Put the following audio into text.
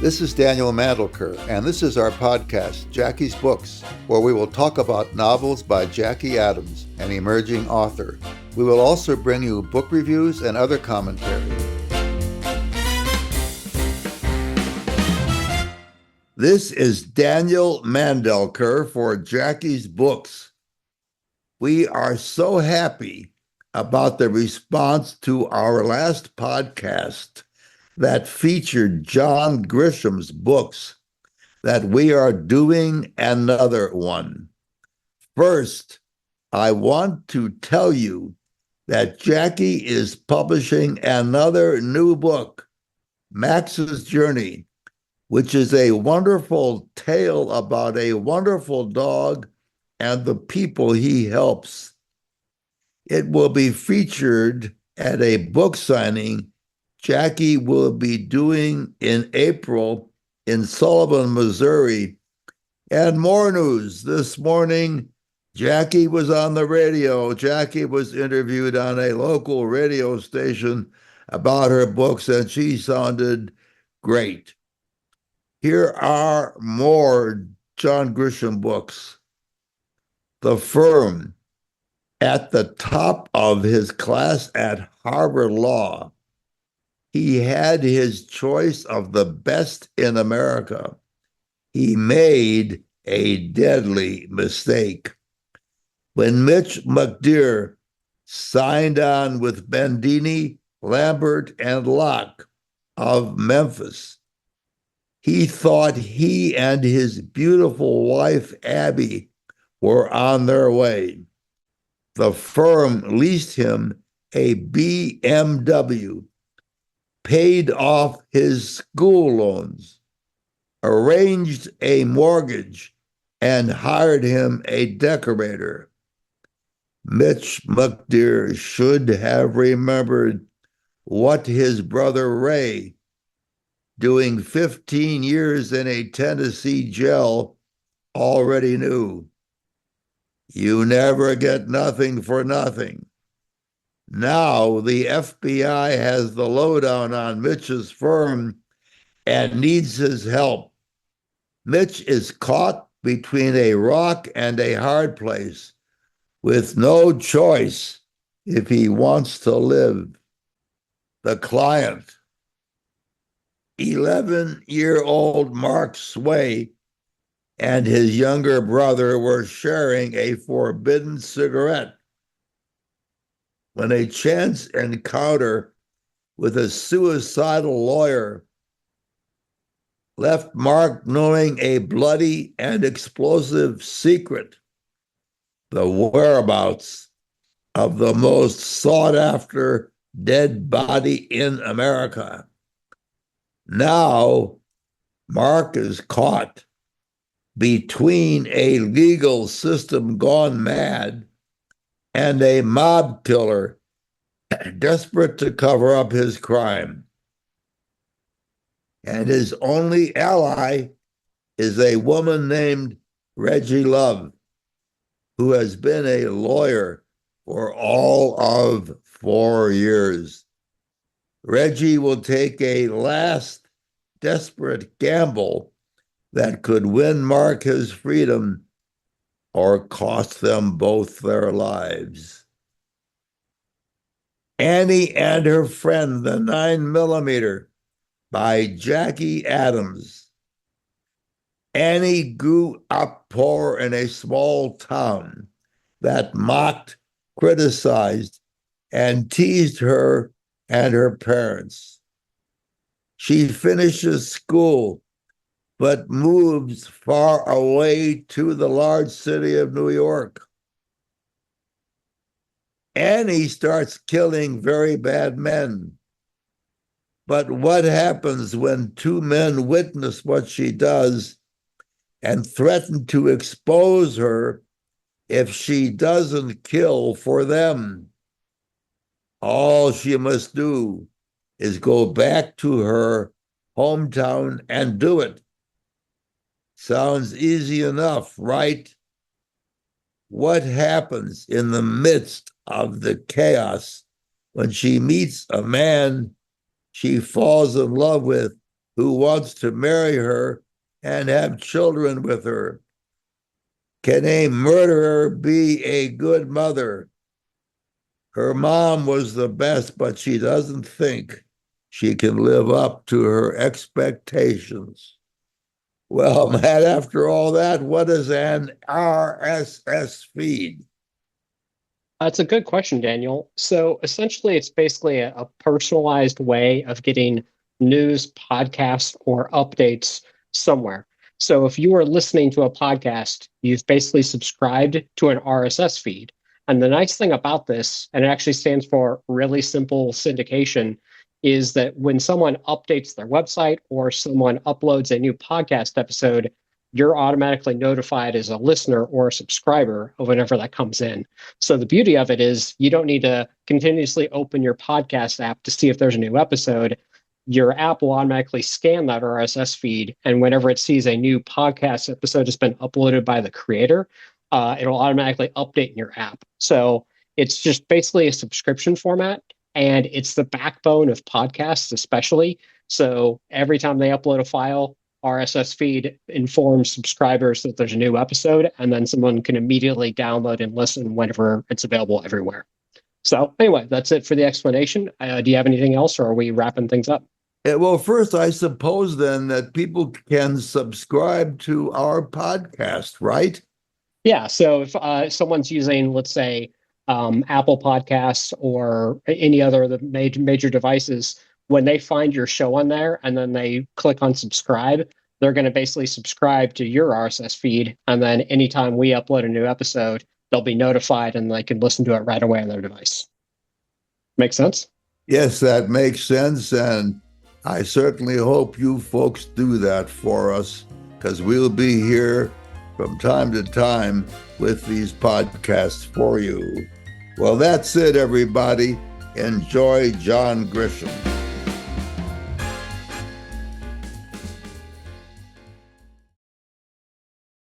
This is Daniel Mandelker, and this is our podcast, Jackie's Books, where we will talk about novels by Jackie Adams, an emerging author. We will also bring you book reviews and other commentary. This is Daniel Mandelker for Jackie's Books. We are so happy about the response to our last podcast that featured John Grisham's books that we are doing another one. First, I want to tell you that Jackie is publishing another new book, Max's Journey, which is a wonderful tale about a wonderful dog and the people he helps. It will be featured at a book signing Jackie will be doing in April in Sullivan, Missouri. And more news this morning, Jackie was on the radio. Jackie was interviewed on a local radio station about her books, and she sounded great. Here are more John Grisham books. The Firm, at the top of his class at Harvard Law. He had his choice of the best in America. He made a deadly mistake. When Mitch McDear signed on with Bendini, Lambert, and Locke of Memphis, he thought he and his beautiful wife, Abby, were on their way. The firm leased him a BMW, paid off his school loans, arranged a mortgage, and hired him a decorator. Mitch McDear should have remembered what his brother Ray, doing 15 years in a Tennessee jail, already knew. You never get nothing for nothing. Now the FBI has the lowdown on Mitch's firm and needs his help. Mitch is caught between a rock and a hard place with no choice if he wants to live. The client, 11-year-old Mark Sway, and his younger brother were sharing a forbidden cigarette when a chance encounter with a suicidal lawyer left Mark knowing a bloody and explosive secret, the whereabouts of the most sought-after dead body in America. Now, Mark is caught between a legal system gone mad and a mob killer desperate to cover up his crime. And his only ally is a woman named Reggie Love, who has been a lawyer for all of 4 years. Reggie will take a last desperate gamble that could win Mark his freedom or cost them both their lives. Annie and Her Friend, the 9mm, by Jackie Adams. Annie grew up poor in a small town that mocked, criticized, and teased her and her parents. She finishes school, but moves far away to the large city of New York. Annie starts killing very bad men. But what happens when two men witness what she does and threaten to expose her if she doesn't kill for them? All she must do is go back to her hometown and do it. Sounds easy enough, right? What happens in the midst of the chaos when she meets a man she falls in love with who wants to marry her and have children with her. Can a murderer be a good mother? Her mom was the best, but she doesn't think she can live up to her expectations. Well, Matt, after all that, what is an RSS feed? That's a good question, Daniel. So essentially, it's basically a personalized way of getting news, podcasts, or updates somewhere. So if you are listening to a podcast, you've basically subscribed to an RSS feed. And the nice thing about this, and it actually stands for really simple syndication, is that when someone updates their website or someone uploads a new podcast episode, you're automatically notified as a listener or a subscriber of whenever that comes in. So the beauty of it is you don't need to continuously open your podcast app to see if there's a new episode. Your app will automatically scan that RSS feed, and whenever it sees a new podcast episode has been uploaded by the creator, it'll automatically update in your app. So it's just basically a subscription format, and it's the backbone of podcasts, especially. So every time they upload a file, RSS feed informs subscribers that there's a new episode, and then someone can immediately download and listen whenever it's available everywhere. So anyway, that's it for the explanation. Do you have anything else, or are we wrapping things up? Well, first, I suppose then that people can subscribe to our podcast, right? Yeah. So if someone's using, let's say, Apple Podcasts or any other of the major devices, when they find your show on there and then they click on subscribe, they're going to basically subscribe to your RSS feed. And then anytime we upload a new episode, they'll be notified and they can listen to it right away on their device. Make sense? Yes, that makes sense. And I certainly hope you folks do that for us, because we'll be here from time to time with these podcasts for you. Well, that's it, everybody. Enjoy John Grisham.